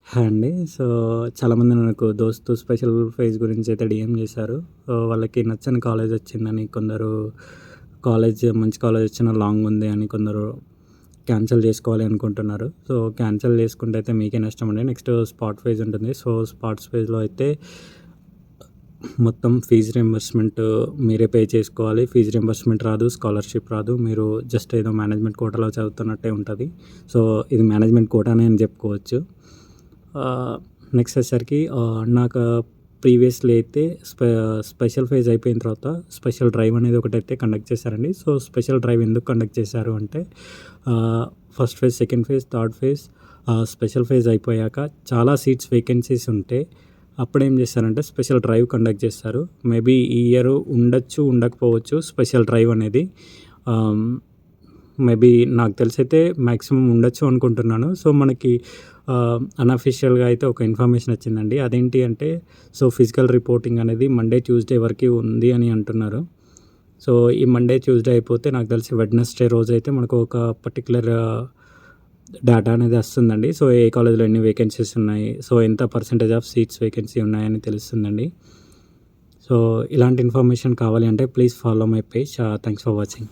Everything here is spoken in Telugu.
హాయ్ అండి. సో, చాలామంది నాకు దోస్తు స్పెషల్ ఫేజ్ గురించి అయితే డీఎం చేశారు. సో, వాళ్ళకి నచ్చని కాలేజ్ వచ్చిందని, కొందరు మంచి కాలేజ్ వచ్చినా లాంగ్ ఉంది అని, కొందరు క్యాన్సిల్ చేసుకోవాలి అనుకుంటున్నారు. సో, క్యాన్సిల్ చేసుకుంటే అయితే మీకే నష్టం అండి. నెక్స్ట్ స్పాట్ ఫేజ్ ఉంటుంది. సో, స్పాట్స్ ఫేజ్‌లో అయితే మొత్తం ఫీజ్ రీయింబర్స్‌మెంట్ మీరే పే చేసుకోవాలి. ఫీజ్ రీయింబర్స్‌మెంట్ రాదు, స్కాలర్‌షిప్ రాదు. మీరు జస్ట్ ఏదో మేనేజ్మెంట్ కోటాలో చదువుతున్నట్టే ఉంటది. సో, ఇది మేనేజ్మెంట్ కోటానే అని చెప్పుకోవచ్చు. నెక్స్ట్ వచ్చేసరికి నాకు ప్రీవియస్‌లీ అయితే స్పెషల్ ఫేజ్ అయిపోయిన తర్వాత స్పెషల్ డ్రైవ్ అనేది ఒకటైతే కండక్ట్ చేశారండి. సో, స్పెషల్ డ్రైవ్ ఎందుకు కండక్ట్ చేశారు అంటే first phase, second phase, third phase, special phase అయిపోయాక చాలా సీట్స్ వేకెన్సీస్ ఉంటే అప్పుడేం చేశారంటే స్పెషల్ డ్రైవ్ కండక్ట్ చేస్తారు. మేబీ ఈ ఇయర్ ఉండొచ్చు, ఉండకపోవచ్చు స్పెషల్ డ్రైవ్ అనేది. మేబీ నాకు తెలిసైతే మ్యాక్సిమం ఉండొచ్చు అనుకుంటున్నాను. సో, మనకి అన్‌అఫీషియల్‌గా అయితే ఒక ఇన్ఫర్మేషన్ వచ్చిందండి. అదేంటి అంటే సో, ఫిజికల్ రిపోర్టింగ్ అనేది మండే, ట్యూస్‌డే వరకి ఉంది అని అంటున్నారు. సో, ఈ మండే, ట్యూస్‌డే అయిపోతే నాకు తెలిసి వెడ్నెస్‌డే రోజైతే మనకు ఒక పర్టిక్యులర్ డేటా అనేది వస్తుందండి. సో, ఏ కాలేజ్‌లో ఎన్ని వేకెన్సీస్ ఉన్నాయి, సో, ఎంత పర్సెంటేజ్ ఆఫ్ సీట్స్ వేకెన్సీ ఉన్నాయని తెలుస్తుందండి. సో, ఇలాంటి ఇన్ఫర్మేషన్ కావాలి అంటే please follow my page. Thanks for watching.